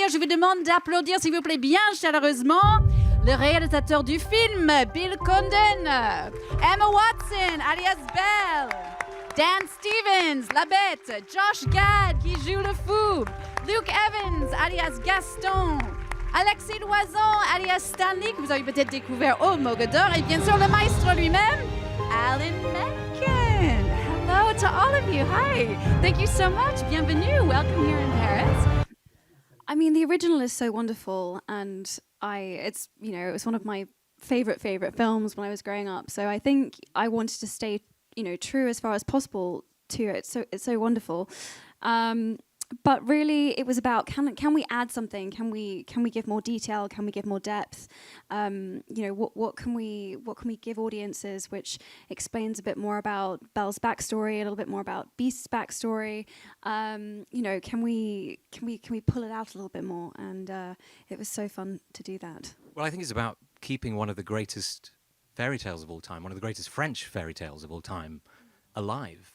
Je vous demande d'applaudir, s'il vous plaît, bien chaleureusement, le réalisateur du film, Bill Condon, Emma Watson, alias Belle, Dan Stevens, la bête, Josh Gad, qui joue le fou, Luke Evans, alias Gaston, Alexis Loison, alias Stanley, que vous avez peut-être découvert au Mogador, et bien sûr le maestro lui-même, Alan Menken. Hello to all of you. Hi. Thank you so much. Bienvenue. Welcome here in Paris. I mean, the original is so wonderful, and it's one of my favorite films when I was growing up. So I think I wanted to stay, true as far as possible to it. So it's so wonderful. But really, it was about can we add something? Can we give more detail? Can we give more depth? What can we give audiences which explains a bit more about Belle's backstory, a little bit more about Beast's backstory? Can we pull it out a little bit more? And it was so fun to do that. Well, I think it's about keeping one of the greatest fairy tales of all time, one of the greatest French fairy tales of all time, alive,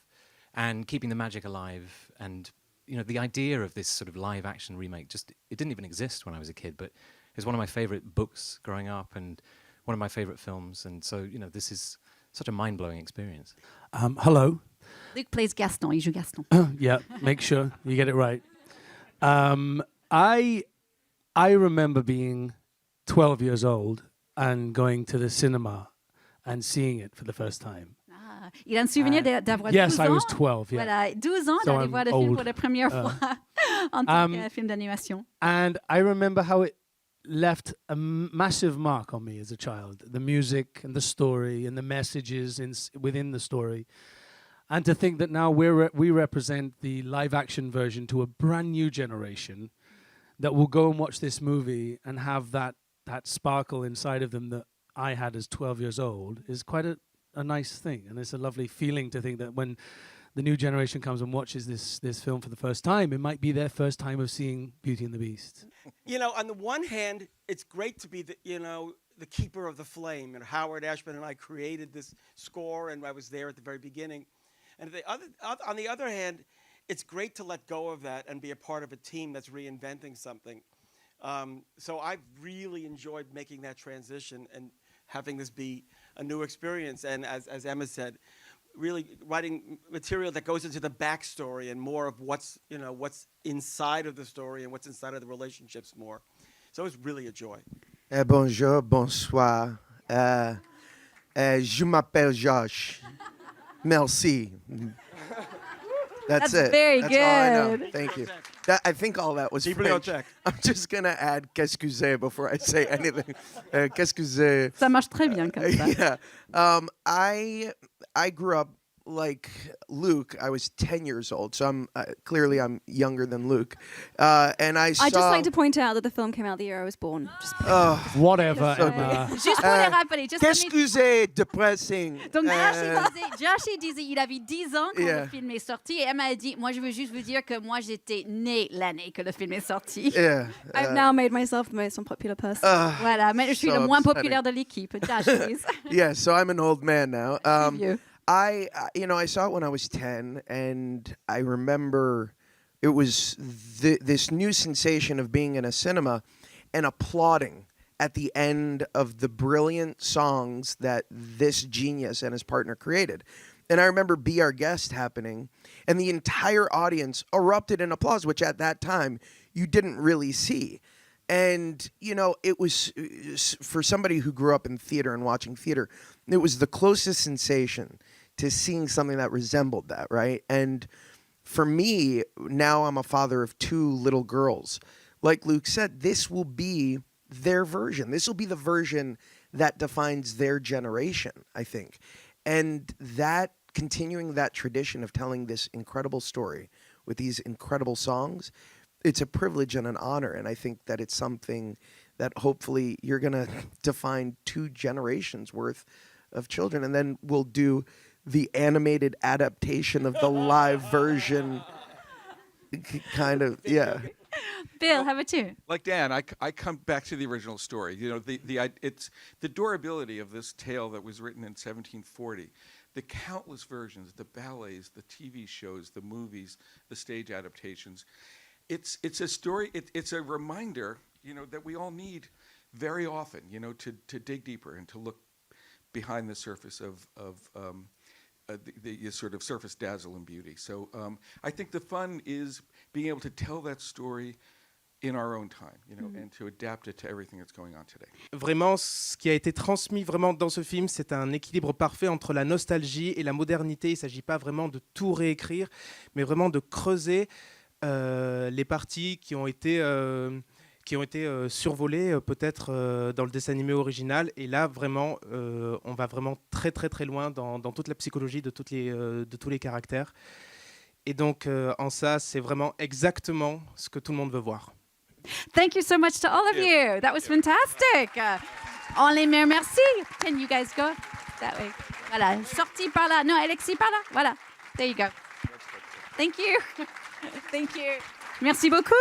and keeping the magic alive. And the idea of this sort of live action remake it didn't even exist when I was a kid, but it's one of my favorite books growing up and one of my favorite films. And so, this is such a mind-blowing experience. Hello. Luke plays Gaston. Il joue Gaston. Yeah, make sure you get it right. I remember being 12 years old and going to the cinema and seeing it for the first time. Il a un souvenir d'avoir 12 ans. Yes, I was 12, yeah. Voilà, 12 ans, So d'aller I'm voir le film old. pour la première fois en tant que film d'animation. And I remember how it left a massive mark on me as a child. The music and the story and the messages within the story. And to think that now we represent the live-action version to a brand new generation that will go and watch this movie and have that sparkle inside of them that I had as 12 years old is quite a nice thing. And it's a lovely feeling to think that when the new generation comes and watches this film for the first time, it might be their first time of seeing Beauty and the Beast. On the one hand, it's great to be the keeper of the flame. And Howard Ashman and I created this score, and I was there at the very beginning. And on the other hand, it's great to let go of that and be a part of a team that's reinventing something. So I've really enjoyed making that transition and having this be a new experience. And as Emma said, really writing material that goes into the backstory and more of what's inside of the story and what's inside of the relationships more. So it's really a joy. Bonjour, bonsoir. Je m'appelle Josh. Merci. That's it. Very That's good. all I know. Thank you. I think all that was French. Bibliothèque. I'm just going to add qu'est-ce que c'est before I say anything. Qu'est-ce que c'est? Ça marche très bien comme ça. Yeah. I grew up like Luke. I was 10 years old, so I'm clearly younger than Luke. And I I'd just like to point out that the film came out the year I was born. Whatever, So Emma. Juste pour les rappeler. Qu'est-ce que c'est depressing? Donc Josh disait, il avait 10 ans quand le film est sorti, et Emma a dit, moi je veux juste vous dire que moi j'étais née l'année que le film est sorti. Yeah. I've now made myself the most unpopular person. Voilà, mais je suis so le moins upsetting. populaire de l'équipe. Josh, please. Yeah, so I'm an old man now. You. I saw it when I was 10, and I remember it was this new sensation of being in a cinema and applauding at the end of the brilliant songs that this genius and his partner created. And I remember Be Our Guest happening, and the entire audience erupted in applause, which at that time you didn't really see. And, it was, for somebody who grew up in theater and watching theater, it was the closest sensation to seeing something that resembled that, right? And for me, now I'm a father of 2 little girls. Like Luke said, this will be their version. This will be the version that defines their generation, I think. And that, continuing that tradition of telling this incredible story with these incredible songs, it's a privilege and an honor. And I think that it's something that hopefully you're going to define 2 generations worth of children. And then we'll do the animated adaptation of the live version, kind of, yeah. Bill, how about you? Like Dan, I come back to the original story. It's the durability of this tale that was written in 1740. The countless versions, the ballets, the TV shows, the movies, the stage adaptations. it's a story. It's a reminder, that we all need very often, to dig deeper and to look behind the surface of the sort of surface dazzle and beauty. So I think the fun is being able to tell that story in our own time, and to adapt it to everything that's going on today. Vraiment, ce qui a été transmis vraiment dans ce film, c'est un équilibre parfait entre la nostalgie et la modernité. Il ne s'agit pas vraiment de tout réécrire, mais vraiment de creuser les parties qui ont été survolées peut-être dans le dessin animé original. Et là, vraiment, on va vraiment très très très loin dans toute la psychologie de tous les caractères. Et donc, en ça, c'est vraiment exactement ce que tout le monde veut voir. Thank you so much to all of you. That was fantastic. Only Mère, merci. Can you guys go that way? Voilà, sortie par là. Non, Alexis par là. Voilà. There you go. Thank you. Thank you. Merci beaucoup.